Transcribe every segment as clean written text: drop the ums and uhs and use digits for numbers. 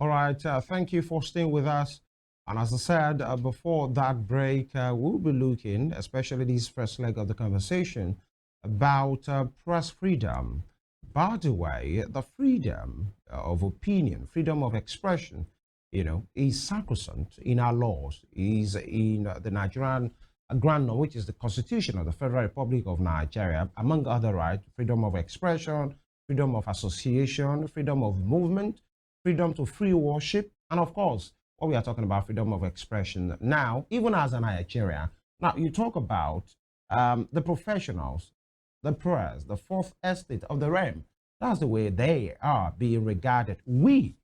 All right, thank you for staying with us. And as I said before that break, we'll be looking, especially this first leg of the conversation, about press freedom. By the way, the freedom of opinion, freedom of expression, is sacrosanct in our laws, is in the Nigerian grand law, which is the Constitution of the Federal Republic of Nigeria, among other rights, freedom of expression, freedom of association, freedom of movement, freedom to free worship, and of course, what we are talking about, freedom of expression. Now, even as a Nigerian, now you talk about the professionals, the press, the fourth estate of the realm. That's the way they are being regarded. We,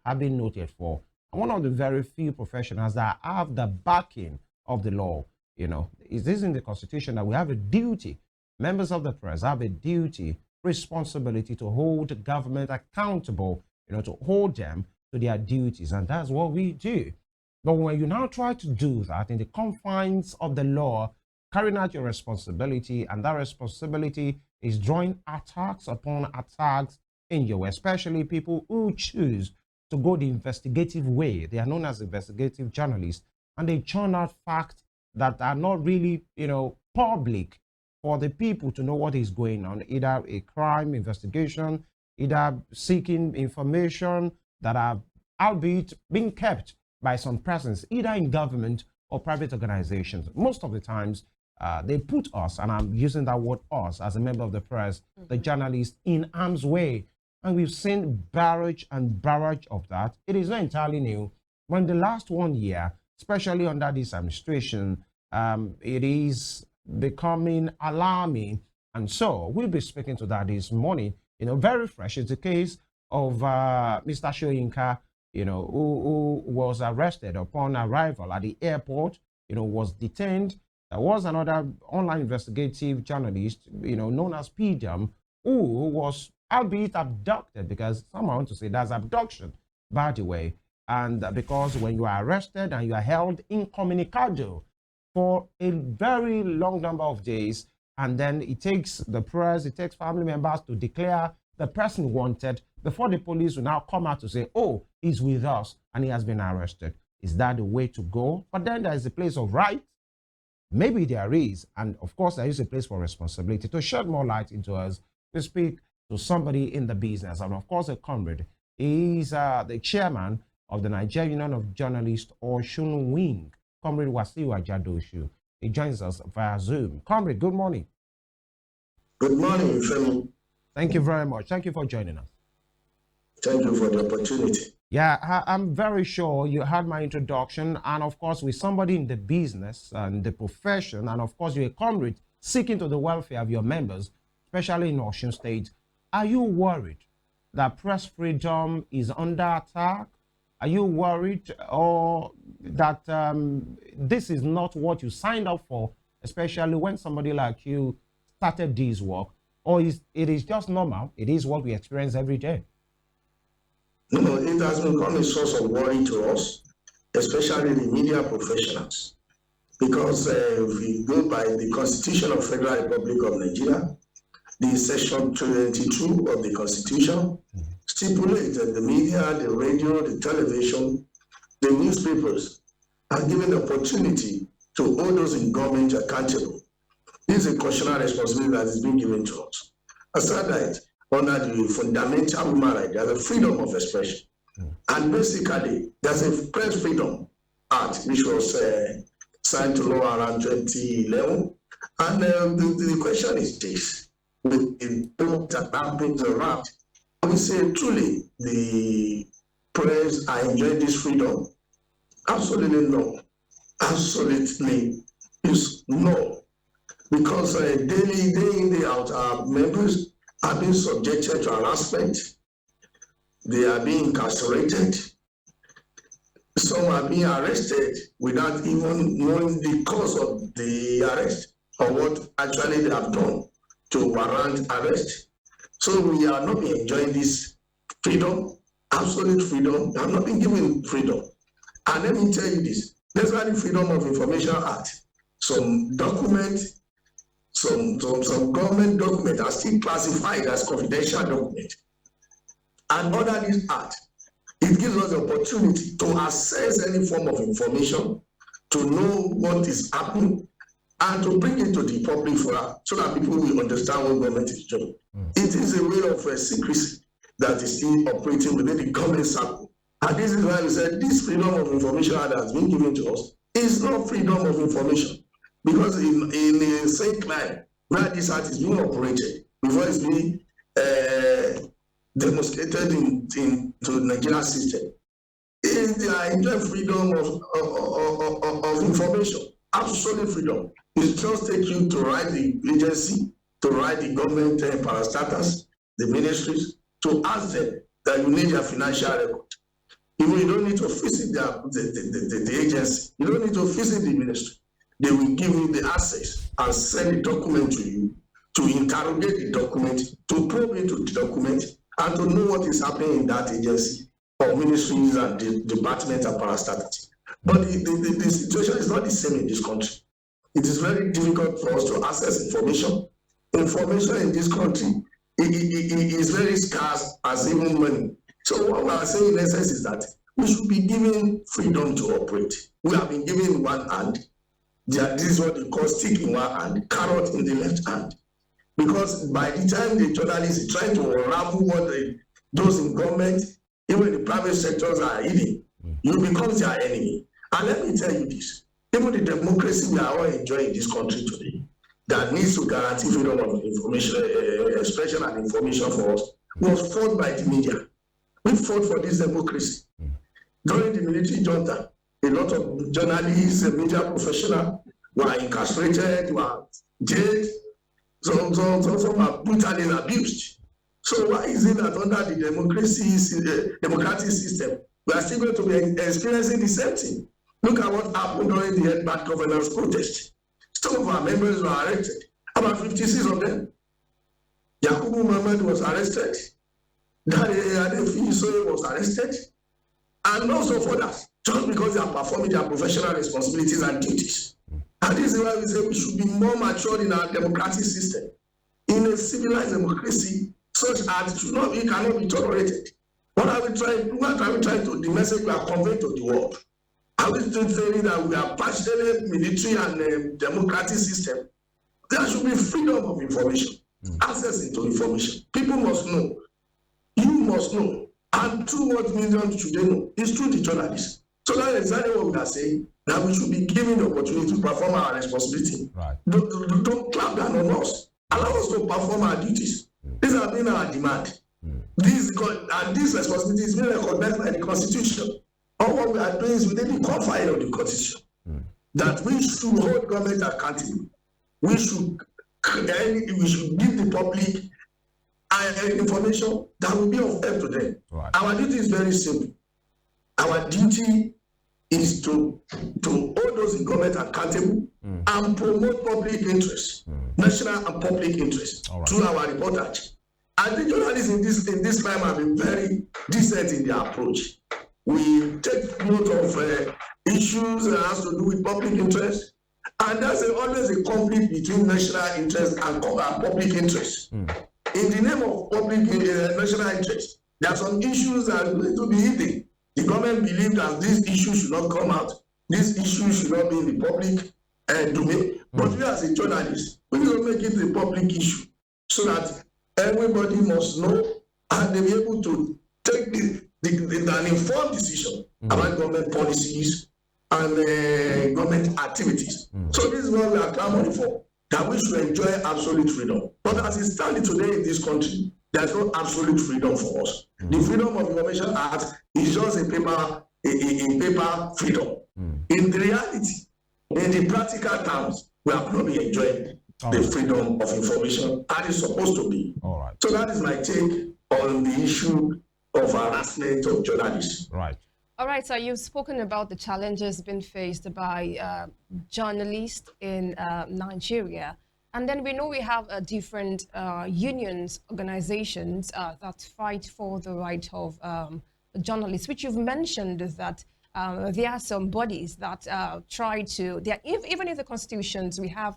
have been noted for. And one of the very few professionals that have the backing of the law. It is in the Constitution that we have a duty. Members of the press have a duty, responsibility to hold the government accountable, to hold them to their duties. And that's what we do. But when you now try to do that in the confines of the law, carrying out your responsibility, and that responsibility is drawing attacks upon attacks in you, especially people who choose to go the investigative way. They are known as investigative journalists, and they churn out facts that are not really, public for the people to know what is going on, either a crime investigation, either seeking information that are, albeit being kept by some persons, either in government or private organizations. Most of the times, they put us, and I'm using that word us as a member of the press, the journalists, in harm's way. And we've seen barrage and barrage of that. It is not entirely new. When the last 1 year, especially under this administration, it is becoming alarming. And so we'll be speaking to that this morning. Very fresh. It's the case of Mr. Soyinka, who was arrested upon arrival at the airport, was detained. There was another online investigative journalist, known as PDM, who was albeit abducted, because some want to say that's abduction, by the way. And because when you are arrested and you are held incommunicado for a very long number of days, and then it takes the press, it takes family members to declare the person wanted before the police will now come out to say, oh, he's with us and he has been arrested. Is that the way to go? But then there is a place of right. Maybe there is. And of course, there is a place for responsibility. To shed more light into us, we speak to somebody in the business. And of course, a comrade. He's the chairman of the Nigerian Union of Journalists, OSUN Wing, Comrade WASIU AJADOSU. He joins us via Zoom. Comrade, good morning. Good morning, FEMI. Thank you very much. Thank you for joining us. Thank you for the opportunity. Yeah, I'm very sure you had my introduction. And of course, with somebody in the business and the profession, and of course, you're a comrade seeking to the welfare of your members, especially in Osun State. Are you worried that press freedom is under attack? Are you worried or that this is not what you signed up for, especially when somebody like you started this work? Or it is just normal? It is what we experience every day? No, it has become a source of worry to us, especially the media professionals. Because if we go by the Constitution of Federal Republic of Nigeria, the section 22 of the Constitution stipulates that the media, the radio, the television, the newspapers are given the opportunity to hold those in government accountable. This is a constitutional responsibility that is being given to us. Aside that, under the fundamental human right, there's a freedom of expression. And basically, there's a Press Freedom Act, which was signed to law around 2011. And the question is this. With the book that happens around, I would say truly the press are enjoying this freedom. Absolutely no. Absolutely is no. Because daily, day in, day out, our members are being subjected to harassment. They are being incarcerated. Some are being arrested without even knowing the cause of the arrest or what actually they have done to warrant arrest. So we are not enjoying this freedom, absolute freedom. We have not been given freedom. And let me tell you this, there's the Freedom of Information Act. Some documents, some government documents are still classified as confidential documents. And under this act, it It gives us the opportunity to access any form of information, to know what is happening, and to bring it to the public forum so that people will understand what government is doing. It is a way of secrecy that is still operating within the government circle. And this is why we said this freedom of information that has been given to us is not freedom of information. Because in the same time where this act is being operated, before it's being demonstrated into the Nigerian system, is the enjoy freedom of information, absolute freedom. It just take you to write the agency, to write the government parastatals, the ministries, to ask them that you need your financial record. Even you don't need to visit the agency, you don't need to visit the ministry. They will give you the access and send the document to you, to interrogate the document, to probe into the document, and to know what is happening in that agency or ministries and the department and parastatals. But the situation is not the same in this country. It is very difficult for us to access information. Information in this country is very scarce as even money. So what we are saying in essence is that we should be given freedom to operate. We have been given one hand. This is what they call stick in one hand, carrot in the left hand. Because by the time the journalists are trying to unravel what those in government, even the private sectors are eating, you become their enemy. And let me tell you this, even the democracy we are all enjoying in this country today, that needs to guarantee freedom of information, expression and information for us, was fought by the media. We fought for this democracy. During the military junta, a lot of journalists and media professionals were incarcerated, were jailed, some were brutally abused. So why is it that under the democratic system, we are still going to be experiencing the same thing? Look at what happened during the bad governance protest. Some of our members were arrested, about 56 of them. Yakubu Muhammad was arrested. Dare Adefiso was arrested. And lots of others, just because they are performing their professional responsibilities and duties. And this is why we say we should be more mature in our democratic system. In a civilized democracy, such acts cannot be tolerated. What are we trying to, the message we are conveying to the world? Are we still saying that we are passionate military and democratic system? There should be freedom of information, access into information. People must know. You must know. And through what medium should they know? It's through the journalists. So that's exactly what we are saying, that we should be given the opportunity to perform our responsibility. Right. Don't clap down on us. Allow us to perform our duties. These have been our demand. This responsibility is being recognized by the Constitution. All what we are doing is within the confines of the Constitution. That we should hold government accountable. We should give the public information that will be of help to them. Right. Our duty is very simple. Our duty is to hold those in government accountable and promote public interest, national and public interest, through our reportage. And the journalists in this time have been very decent in their approach. We take note of issues that has to do with public interest, and there's always a conflict between national interest and public interest. In the name of public national interest, there are some issues that are going to be hidden. The government believes that these issues should not come out. These issues should not be in the public domain. But we as a journalist, we need to make it a public issue so that everybody must know and they be able to take an informed decision about government policies and government activities. So this is what we are clamoring for, that we should enjoy absolute freedom. But as it stands today in this country, there's no absolute freedom for us. The Freedom of Information Act is just a paper freedom. In the reality, in the practical terms, we have not been enjoying the freedom of information and it's supposed to be. All right. So that is my take on the issue of harassment of journalists. Right. All right, so you've spoken about the challenges being faced by journalists in Nigeria. And then we know we have different unions, organizations that fight for the right of journalists, which you've mentioned that there are some bodies that try to, even in the constitutions, we have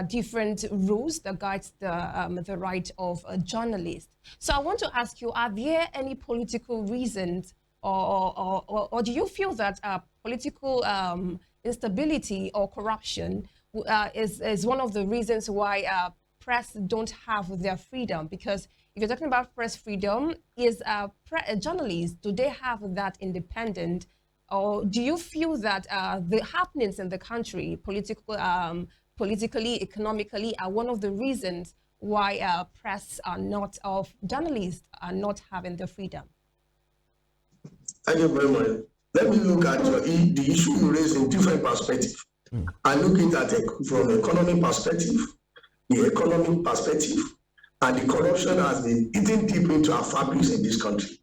different rules that guide the right of journalists. So I want to ask you, are there any political reasons or do you feel that political instability or corruption is one of the reasons why press don't have their freedom? Because if you're talking about press freedom, is journalists, do they have that independent? Or do you feel that the happenings in the country, politically, economically, are one of the reasons why press are not, of journalists are not having the freedom? Thank you very much. Let me look at the issue you raised in different perspectives. I look at it from economic perspective, the economic perspective, and the corruption has been eating deep into our fabrics in this country.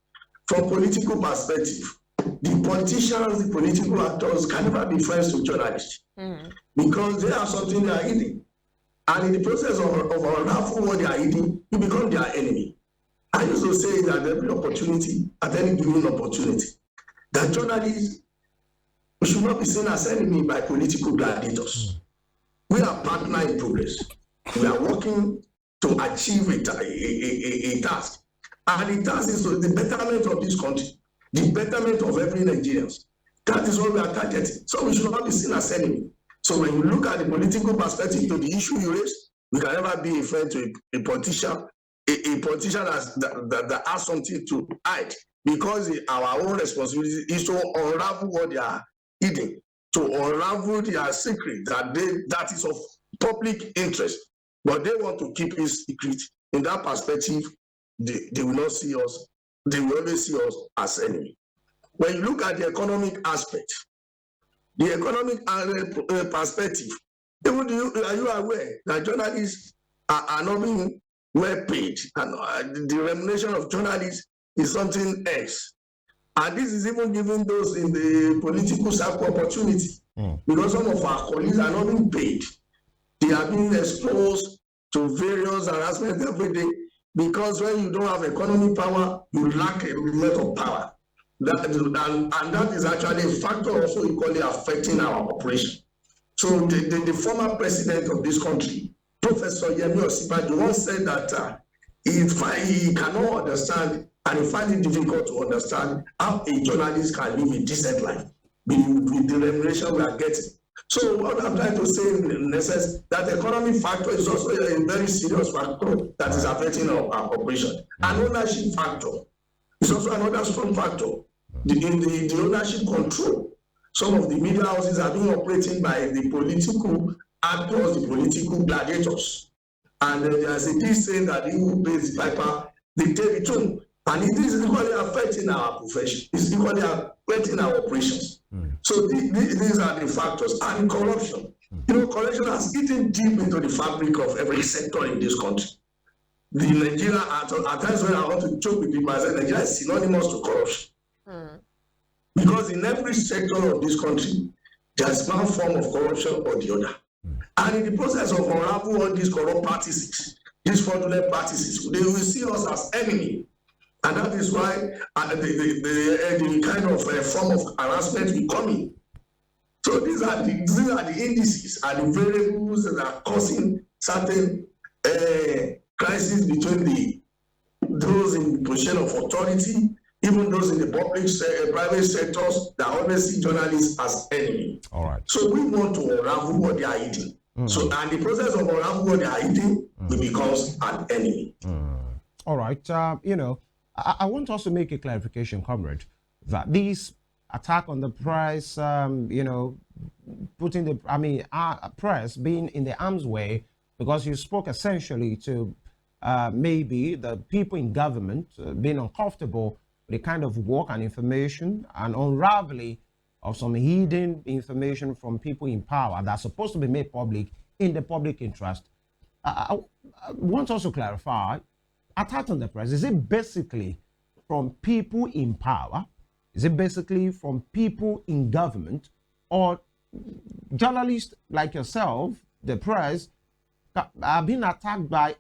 From political perspective, the politicians, the political actors can never be friends to journalists because they have something they are eating. And in the process of unraveling what they are eating, you become their enemy. I used to say that every opportunity, at any given opportunity, that journalists should not be seen as enemy by political gladiators. We are partner in progress. We are working to achieve a task. And the task is the betterment of this country, the betterment of every Nigerian. That is what we are targeting. So we should not be seen as enemy. So when you look at the political perspective to the issue you raised, we can never be a friend to a politician, a politician that has something to hide, because our own responsibility is to unravel what they are eating, to unravel their secret that is of public interest. But they want to keep it secret. In that perspective, they will not see us, they will always see us as enemy. When you look at the economic aspect, the economic perspective, even are you aware that journalists are not being well paid, and the remuneration of journalists is something else? And this is even giving those in the political circle opportunity, because some of our colleagues are not being paid. They are being exposed to various harassment every day, because when you don't have economic power, you lack a lot of power. And that is actually a factor also equally affecting our operation. So the former president of this country, Professor Yemi Osinbajo, once said that he cannot understand, and he finds it difficult to understand how a journalist can live a decent life with the remuneration we are getting. So what I'm trying to say in essence, that the economic factor is also a very serious factor that is affecting our operation. An ownership factor is also another strong factor. The ownership control. Some of the media houses are being operated by the political actors, the political gladiators. And there's a piece saying that he who pays the piper, they take the tune. And it is equally affecting our profession. It's equally affecting our operations. So these are the factors. And corruption. You know, corruption has eaten deep into the fabric of every sector in this country. The Nigeria, at times when I want to joke with people, I say Nigeria is synonymous to corruption. Because in every sector of this country, there's one form of corruption or the other. And in the process of unraveling all these corrupt practices, these fraudulent practices, they will see us as enemy. And that is why the kind of form of harassment will come in. So these are the indices and the variables that are causing certain crises between those in the position of authority, even those in the public private sectors that always see journalists as enemy. All right. So we want to unravel what they are eating. So, and the process of unravel what they are eating, we becomes an enemy. All right. You know, I want us to make a clarification, comrade, that this attack on the press, you know, putting the, press being in the arm's way, because you spoke essentially to maybe the people in government being uncomfortable with the kind of work and information and unraveling of some hidden information from people in power that's supposed to be made public in the public interest. I want us to clarify, attack on the press, is it basically from people in power? Is it basically from people in government, or journalists like yourself, the press, are being attacked by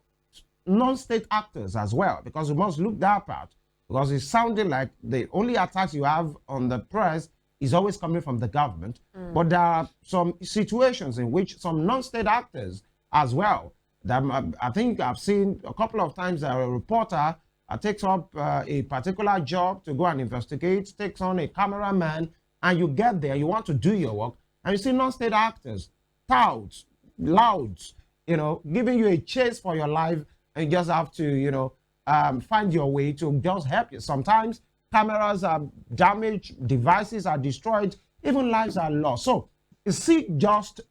non-state actors as well? Because we must look that part, because it sounded like the only attacks you have on the press is always coming from the government. But there are some situations in which some non-state actors as well, that I think I've seen a couple of times a reporter takes up a particular job to go and investigate, takes on a cameraman, and you get there, you want to do your work, and you see non-state actors, touts, louds, you know, giving you a chase for your life, and you just have to, you know, find your way to just help you. Sometimes cameras are damaged, devices are destroyed, even lives are lost. So is it just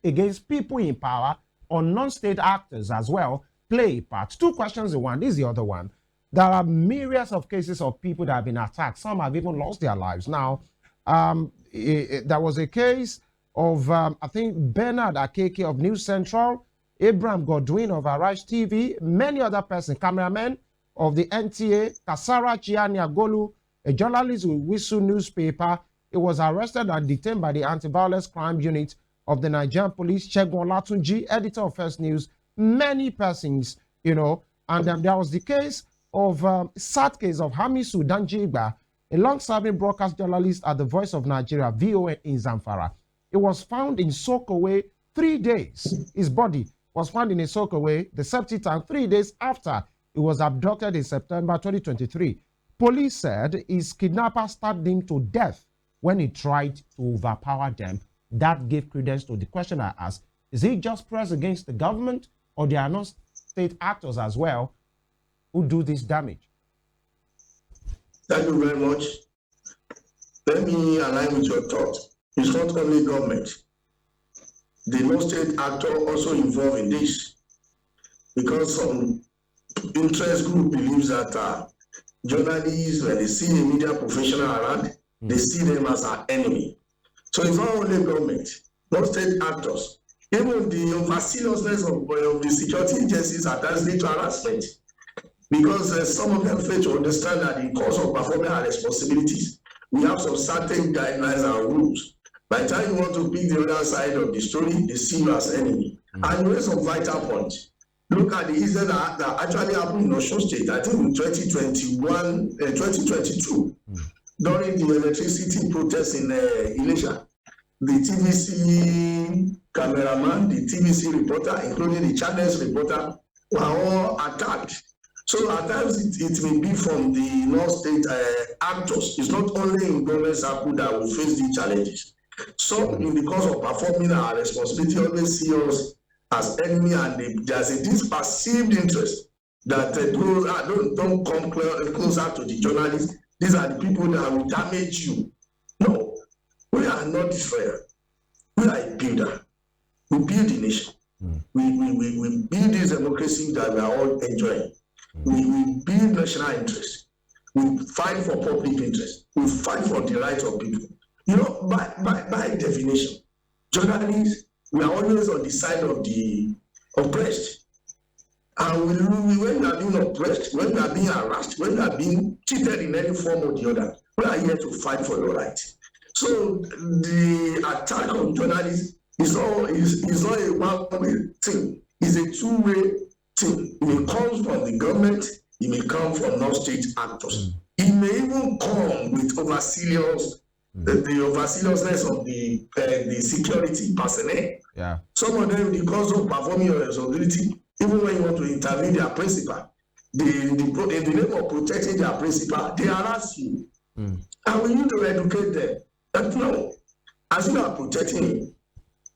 against people in power, or non-state actors as well play a part? Two questions in one. This is the other one. There are myriads of cases of people that have been attacked. Some have even lost their lives. Now, there was a case of, I think, Bernard Akeke of News Central, Abraham Godwin of Arise TV, many other persons, cameramen of the NTA, Kasara Chiani Agolu, a journalist with WASIU newspaper. He was arrested and detained by the Anti-Violence Crime Unit of the Nigerian Police, Segun Olatunji, editor of First News, many persons, you know, and there was the case of, sad case of Hamisu Danjigba, a long-serving broadcast journalist at the Voice of Nigeria, VOA in Zamfara. It was found in Sokowe 3 days. His body was found in a Sokowe, the septic tank, 3 days after he was abducted in September 2023. Police said his kidnapper stabbed him to death when he tried to overpower them. That gave credence to the question I asked. Is it just press against the government, or there are not state actors as well who do this damage? Thank you very much. Let me align with your thought. It's not only government. The non-state actor also involved in this, because some interest group believes that journalists, when they see a media professional around, they see them as an enemy. So it's not only government, non-state actors, even the over-seriousness of the security agencies attached to harassment, because some of them fail to understand that in course of performing our responsibilities, we have some certain guidelines and rules. By the time you want to pick the other side of the story, they see you as enemy. And you raise some vital points. Look at the incident that actually happened in Osun State, I think in 2022, during the electricity protest in Ilesha. The TVC cameraman, the TVC reporter, including the channels reporter, were all attacked. So at times it may be from the non-state actors. It's not only in government circle that we face these challenges. So in the course of performing our responsibility, always see us as enemy, and there's this perceived interest that don't come closer to the journalists. These are the people that will damage you. No, we are not destroyer. We are a builder. We build the nation. We build this democracy that we are all enjoying. We build national interest. We fight for public interest. We fight for the rights of people. You know, by definition, journalists, we are always on the side of the oppressed. And when we are being oppressed, when we are being harassed, when we are being cheated in any form or the other, we are here to fight for your rights. So the attack on journalists is not a one-way thing. It's a two-way thing. It may come from the government, it may come from non-state actors. It may even come with the over-seriousness of the security personnel. Yeah. Some of them, because of performing your responsibility, even when you want to intervene their principal, in the name of protecting their principal, they harass you. And we need to educate them that no, as you are protecting him,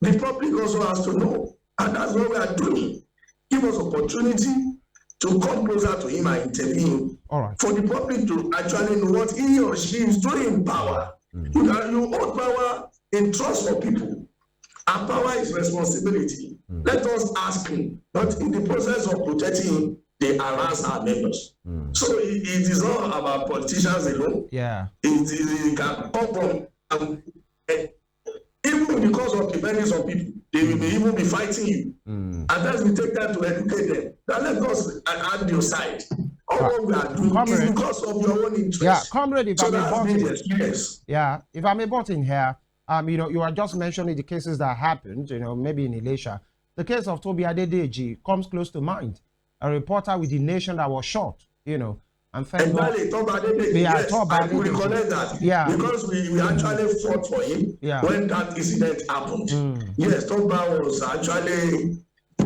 the public also has to know. And that's what we are doing. Give us opportunity to come closer to him and intervene. All right. For the public to actually know what he or she is doing in power. You hold power in trust for people. And power is responsibility. Let us ask him, but in the process of protecting him, they harass our members. So it is not about politicians alone. Yeah. It can come from, even because of the values of people, they may even be fighting you. And then we take time to educate them. Now let us add your side. All what we are doing is because of your own interest. Yeah, comrade, if So I may that's butt been in. the experience. Yeah, if I may butt in here, you know, you are just mentioning the cases that happened, you know, maybe in Ilesha. The case of Toby Adedeji comes close to mind. A reporter with the Nation that was shot, you know, and thank God. Yes, I could recollect that. Yeah. Because we actually fought for him when that incident happened. Yes, Toba was actually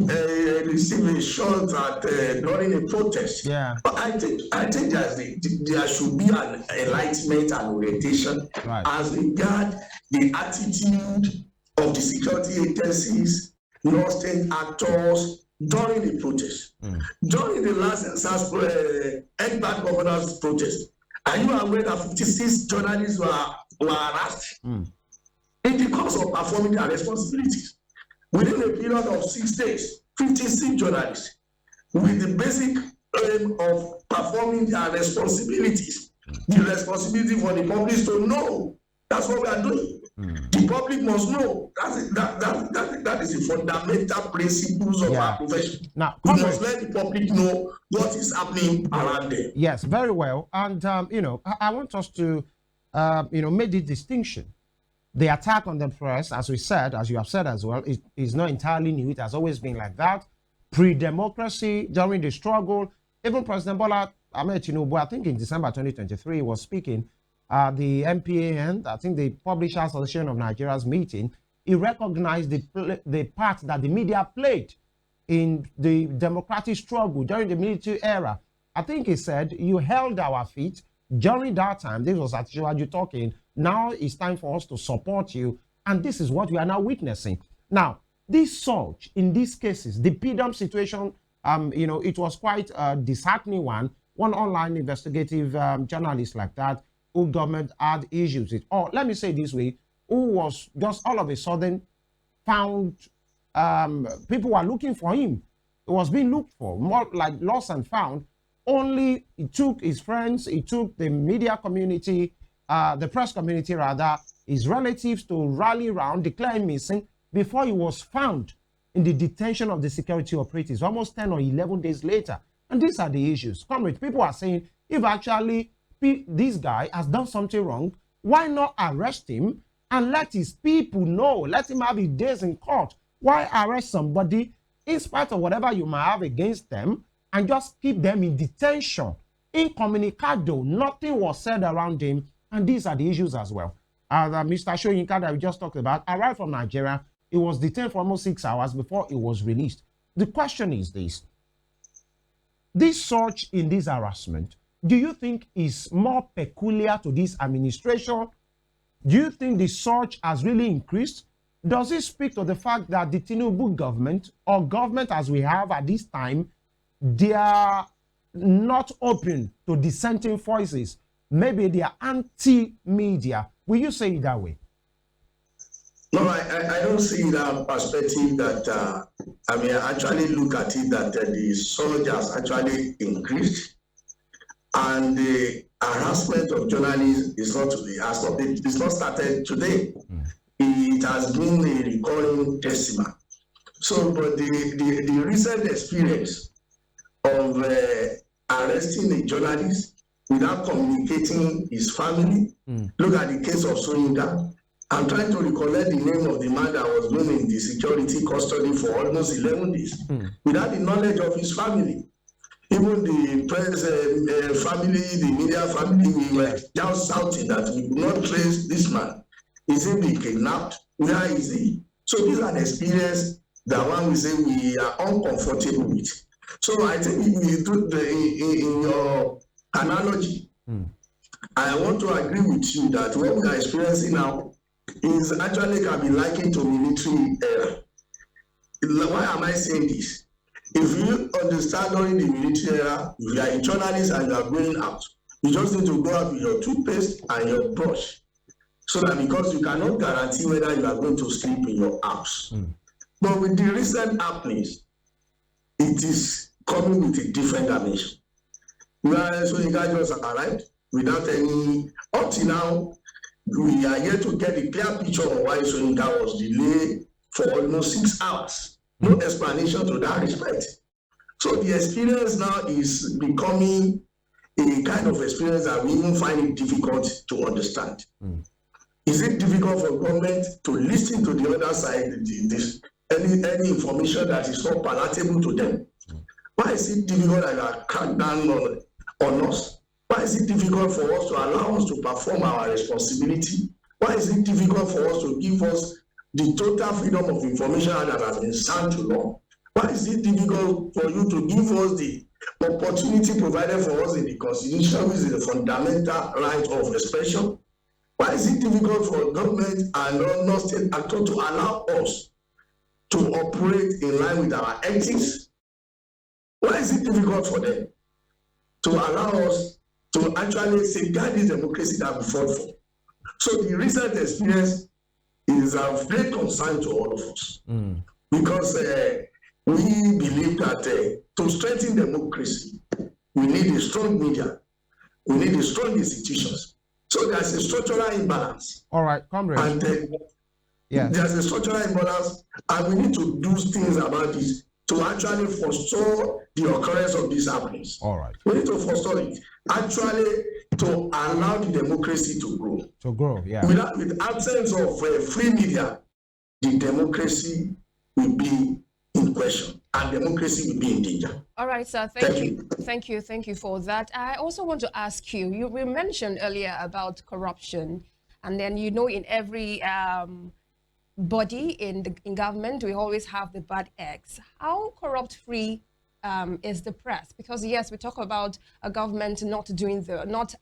received a shot at during a protest. Yeah. But I think there should be an enlightenment and orientation as regard the attitude of the security agencies, non-state actors during the protest. During the last Egbert governor's protest, are you aware that 56 journalists were harassed in the course of performing their responsibilities? Within a period of 6 days, 56 journalists, with the basic aim of performing their responsibilities, the responsibility for the public to know. That's what we are doing. The public must know. That is the fundamental principles of our profession. Now, we must let the public know what is happening around them. Yes, very well. And, you know, I want us to, you know, make this distinction. The attack on the press, as we said, as you have said as well, is not entirely new. It has always been like that. Pre-democracy, during the struggle, even President Bola Ahmed Tinubu, I think in December 2023, was speaking at the MPAN, I think the Publishers Association of Nigeria's meeting. He recognized the part that the media played in the democratic struggle during the military era. I think he said, you held our feet during that time. This was actually you talking. Now it's time for us to support you. And this is what we are now witnessing. Now, this surge in these cases, the PDOM situation, you know, it was quite a disheartening one. One online investigative journalist like that, who government had issues with, or let me say it this way, who was just all of a sudden found, people were looking for him. It was being looked for, more like lost and found. Only he took his friends, he took the media community, the press community rather, his relatives to rally around, declare him missing before he was found in the detention of the security operatives almost 10 or 11 days later. And these are the issues. Comrade, people are saying, if actually this guy has done something wrong, why not arrest him and let his people know, let him have his days in court? Why arrest somebody in spite of whatever you might have against them and just keep them in detention? Incommunicado, nothing was said around him. And these are the issues as well. Mr. Soyinka that we just talked about arrived from Nigeria. He was detained for almost 6 hours before he was released. The question is this surge in this harassment, do you think is more peculiar to this administration? Do you think the surge has really increased? Does it speak to the fact that the Tinubu government, or government as we have at this time, they are not open to dissenting voices? Maybe they are anti-media. Will you say it that way? No, I don't see that perspective that, I mean, I actually look at it that the surge has actually increased. And the harassment of journalists is it's not started today. It has been a recurring decimal. So, but the recent experience of arresting a journalist without communicating his family, look at the case of Soyinka. I'm trying to recollect the name of the man that was known in the security custody for almost 11 days without the knowledge of his family. Even the press family, the media family, we were just shouting that we could not trace this man. Is he being kidnapped? Where is he? So these are the experience that one we say we are uncomfortable with. So I think in your analogy, I want to agree with you that what we are experiencing now is actually can be likened to military era. Why am I saying this? If you understand during the military era, if you are a journalist and you are going out, you just need to go out with your toothpaste and your brush. So that because you cannot guarantee whether you are going to sleep in your house. But with the recent happenings, it is coming with a different dimension. Whereas when you guys just arrived without any, up to now, we are yet to get a clear picture of why Soyinka was delayed for almost 6 hours. No explanation to that respect. So the experience now is becoming a kind of experience that we even find it difficult to understand. Is it difficult for government to listen to the other side, any information that is not palatable to them? Why is it difficult that you crack down on us? Why is it difficult for us to allow us to perform our responsibility? Why is it difficult for us to give us the total freedom of information that has been signed to law? Why is it difficult for you to give us the opportunity provided for us in the Constitution, which is the fundamental right of expression? Why is it difficult for government and non-state actors to allow us to operate in line with our ethics? Why is it difficult for them to allow us to actually safeguard this democracy that we fought for? So the recent experience is of great concern to all of us, because we believe that to strengthen democracy, we need a strong media, we need a strong institutions. So there's a structural imbalance. All right, comrade. And yes, there's a structural imbalance, and we need to do things about this to actually forestall the occurrence of these happenings. all right. We need to forestall it, actually to allow the democracy to grow. To grow, yeah. With absence of free media, the democracy will be in question and democracy will be in danger. All right, sir. Thank you for that. I also want to ask you, you mentioned earlier about corruption, and then in every body in government, we always have the bad eggs. How corrupt-free is the press? Because yes, we talk about a government not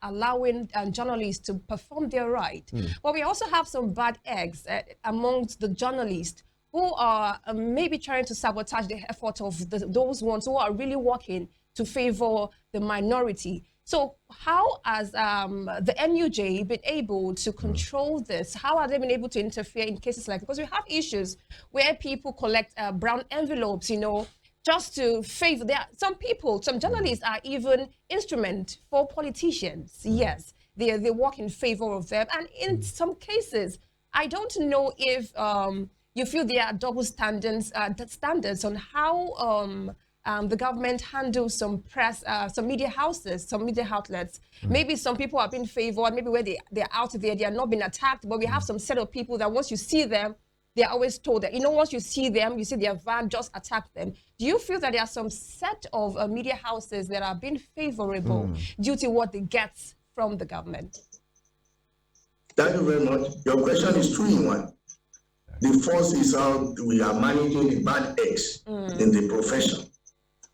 allowing journalists to perform their right, but we also have some bad eggs amongst the journalists who are maybe trying to sabotage the effort of those ones who are really working to favor the minority. So how has the NUJ been able to control this? How have they been able to interfere in cases like, because we have issues where people collect brown envelopes, just to favor. Some journalists are even instrument for politicians. Yes, they work in favor of them. And in some cases, I don't know if you feel there are double standards on how the government handles some press, some media houses, some media outlets. Maybe some people are being favored, maybe where they're out there, they are not being attacked, but we have some set of people that once you see them, they're always told that, once you see them, you see their van, just attack them. Do you feel that there are some set of media houses that are being favorable due to what they get from the government? Thank you very much. Your question is two in one. The first is how we are managing the bad eggs in the profession.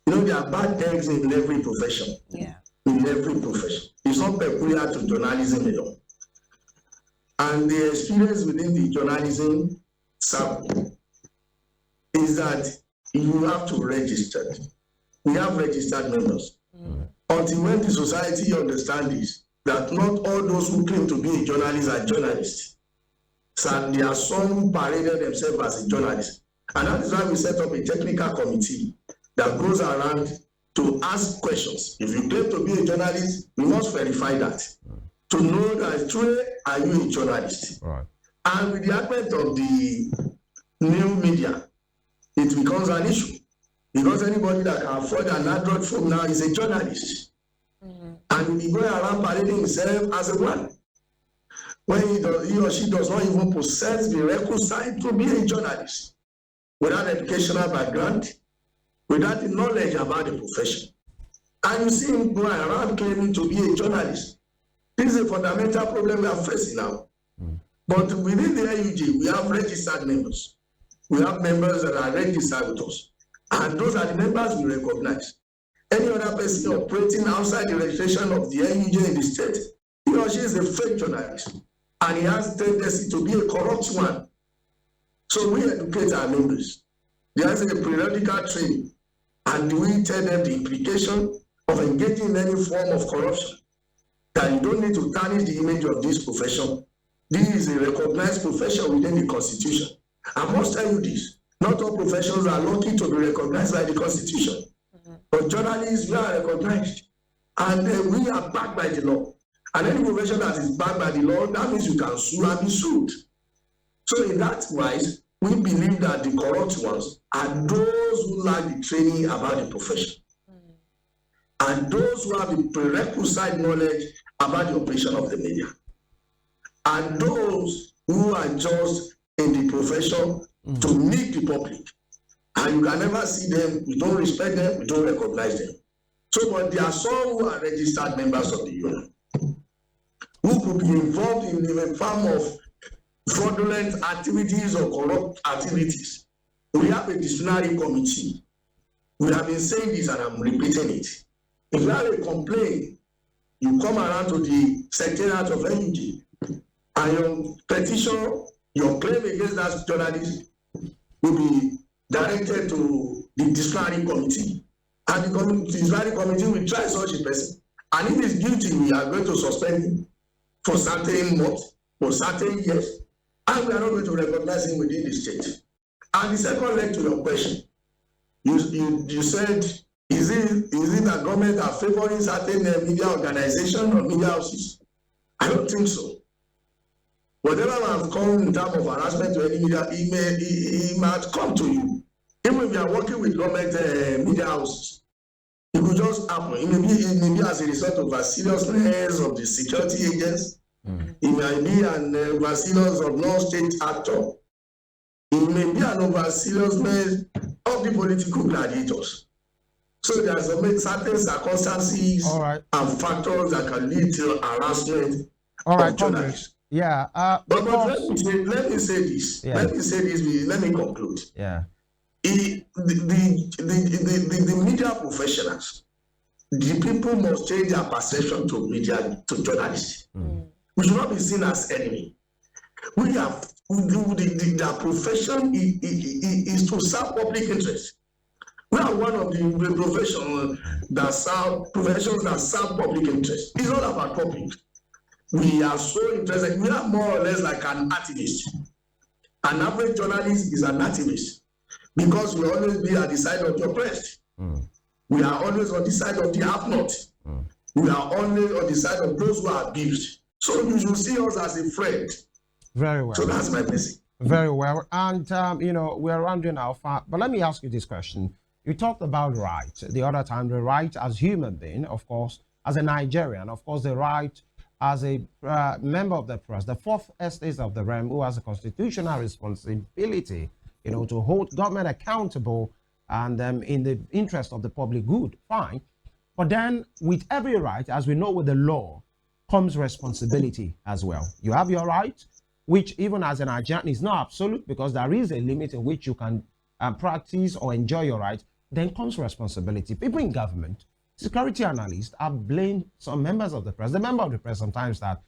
There are bad eggs in every profession. Yeah. In every profession. It's not peculiar to journalism alone. And the experience within the journalism circle is that you have to register. We have registered members. Until when the society understands this, that not all those who claim to be a journalist are journalists. So there are some who paraded themselves as a journalist. And that is why we set up a technical committee that goes around to ask questions. If you claim to be a journalist, we must verify that. To know that truly are you a journalist. Right. And with the advent of the new media, it becomes an issue. Because anybody that can afford an Android phone now is a journalist. And he goes around parading himself as a one. When he or she does not even possess the requisite to be a journalist, without educational background, without the knowledge about the profession. And you see him going around claiming to be a journalist. This is a fundamental problem we are facing now. But within the AUJ, we have registered members. We have members that are registered with us. And those are the members we recognize. Any other person operating outside the registration of the AUJ in the state, he or she is a fake journalist. And he has tendency to be a corrupt one. So we educate our members. There is a periodical training. And we tell them the implication of engaging in any form of corruption. That you don't need to tarnish the image of this profession. This is a recognized profession within the Constitution. I must tell you this. Not all professions are lucky to be recognized by the Constitution. But journalists, we are recognized. And we are backed by the law. And any profession that is backed by the law, that means you can sue and be sued. So in that wise, we believe that the corrupt ones are those who lack the training about the profession. And those who have the prerequisite knowledge about the operation of the media. And those who are just in the profession to meet the public. And you can never see them, we don't respect them, we don't recognize them. So, but there are some who are registered members of the union who could be involved in a form of fraudulent activities or corrupt activities. We have a disciplinary committee We have been saying this and I'm repeating it. If you have a complaint, you come around to the Secretariat of NUJ and your petition, your claim against that journalist will be directed to the disciplinary committee. And the disciplinary committee will try such a person. And if he's guilty, we are going to suspend him for certain months, for certain years, and we are not going to recognize him within the state. And the second leg to your question, you said, is it that government are favoring certain media organization or media houses? I don't think so. Whatever have come in terms of harassment to any media, it might come to you. Even if you are working with government media houses, it could just happen. It may be as a result of a seriousness of the security agents. It may be an over-seriousness of non-state actor. It may be an over-seriousness of the political gladiators. So there are some certain circumstances and factors that can lead to harassment of journalists. Yeah. But let me say this. Yeah. Let me conclude. Yeah. The media professionals, the people must change their perception to journalists. We should not be seen as enemy. We have their profession is to serve public interest. We are one of the professions that serve public interest. It's not about public. We are so interested. We are more or less like an activist. An average journalist is an activist because we always be at the side of the oppressed. We are always on the side of the have-not. We are always on the side of those who are abused. So you should see us as a friend. Very well. So that's my message. Very well. And, we're rounding off. But let me ask you this question. You talked about rights the other time, the right as human being, of course, as a Nigerian, of course, the right as a member of the press, the fourth estate of the realm, who has a constitutional responsibility, to hold government accountable and in the interest of the public good, fine. But then with every right, as we know with the law, comes responsibility as well. You have your right, which even as a Nigerian is not absolute because there is a limit in which you can practice or enjoy your right. Then comes responsibility. People in government, security analysts have blamed some members of the press, the member of the press sometimes, that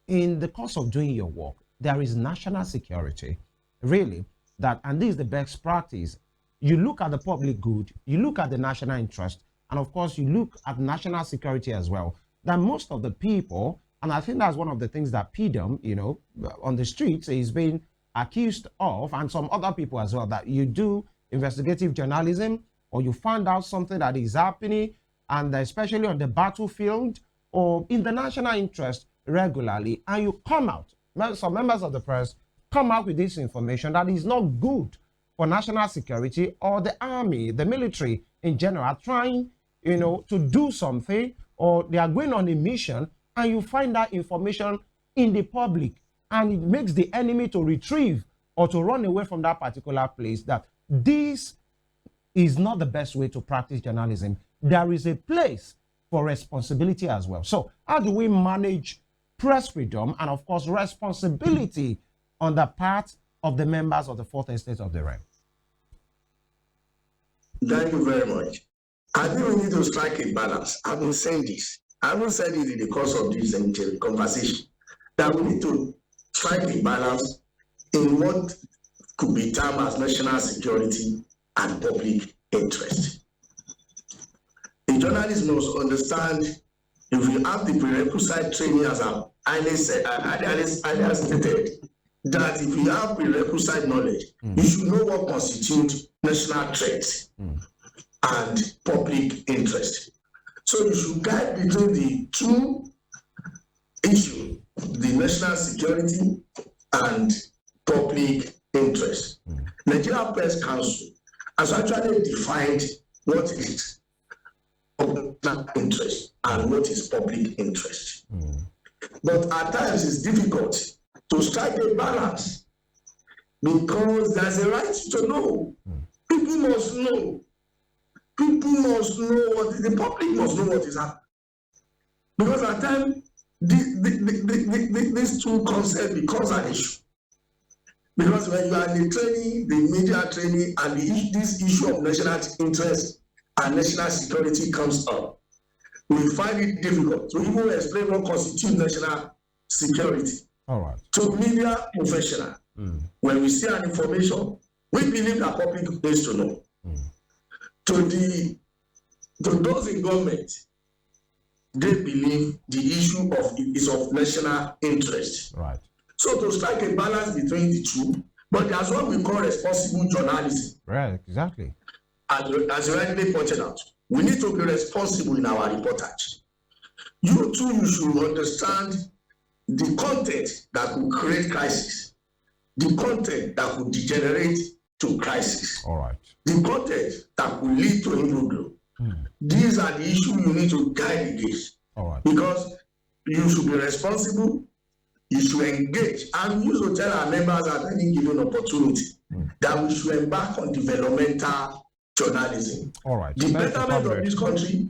in the course of doing your work, there is national security, really, and this is the best practice. You look at the public good, you look at the national interest, and of course, you look at national security as well. That most of the people, and I think that's one of the things that PDM, on the streets is being accused of, and some other people as well, that you do investigative journalism, or you find out something that is happening, and especially on the battlefield or in the national interest regularly, and you come out, some members of the press come out with this information that is not good for national security or the army, the military in general, trying, to do something, or they are going on a mission, and you find that information in the public, and it makes the enemy to retrieve or to run away from that particular place. That this is not the best way to practice journalism. There is a place for responsibility as well. So how do we manage press freedom and, of course, responsibility on the part of the members of the fourth estate of the realm? Thank you very much. I think we need to strike a balance. I've been saying this. I haven't said it in the course of this conversation, that we need to strike a balance in what could be termed as national security and public interest. A journalist must understand, if you have the prerequisite training, as I stated, that if you have prerequisite knowledge, you should know what constitutes national threats and public interest. So you should guide between the two issues, the national security and public interest. Nigeria Press Council has actually defined what is national interest and what is public interest. But at times it's difficult to strike a balance because there's a right to know. People must know. People must know the public must know what is happening. Because at times these two concepts becomes an issue. Because when you are in the training, the media training, and this issue of national interest and national security comes up, we find it difficult to even explain what constitutes national security. All right. To media professional, when we see an information, we believe that public needs to know. To those in government, they believe the issue is of national interest. Right. So to strike a balance between the two, but there's what we call responsible journalism. Right, exactly. As you rightly pointed out, we need to be responsible in our reportage. You too, you should understand the content that could create crisis, the content that could degenerate to crisis, All right. the content that could lead to imbroglio. These are the issues you need to guide against. All right. Because you should be responsible, you should engage, and you should tell our members at any given opportunity that we should embark on developmental journalism. All right. The betterment of this country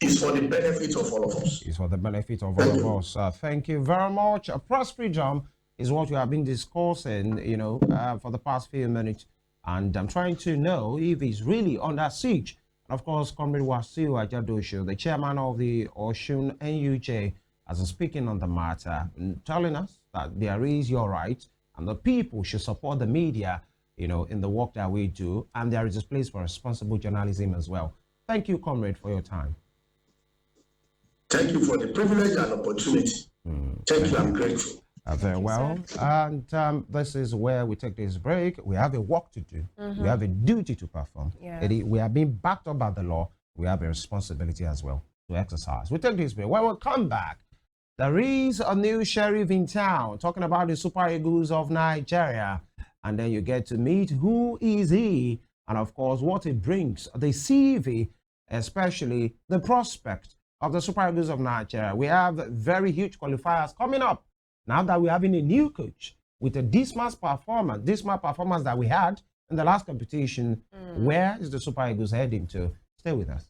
is for the benefit of all of us. It's for the benefit of all of us. Thank you very much. Press freedom is what we have been discussing, for the past few minutes. And I'm trying to know if it's really under siege. And of course, Comrade WASIU AJADOSU, the chairman of the OSUN NUJ, has been speaking on the matter, telling us that there is your right and the people should support the media, in the work that we do. And there is a place for responsible journalism as well. Thank you, Comrade, for your time. Thank you for the privilege and opportunity. Thank you. I'm grateful. Very well. And this is where we take this break. We have a work to do. We have a duty to perform. Yeah. We are being backed up by the law. We have a responsibility as well to exercise. We take this break. When we come back, there is a new sheriff in town talking about the Super Eagles of Nigeria. And then you get to meet who is he and, of course, what it brings, the CV, especially the prospect of the Super Eagles of Nigeria. We have very huge qualifiers coming up. Now that we're having a new coach with a dismal performance that we had in the last competition, where is the Super Eagles heading to? Stay with us.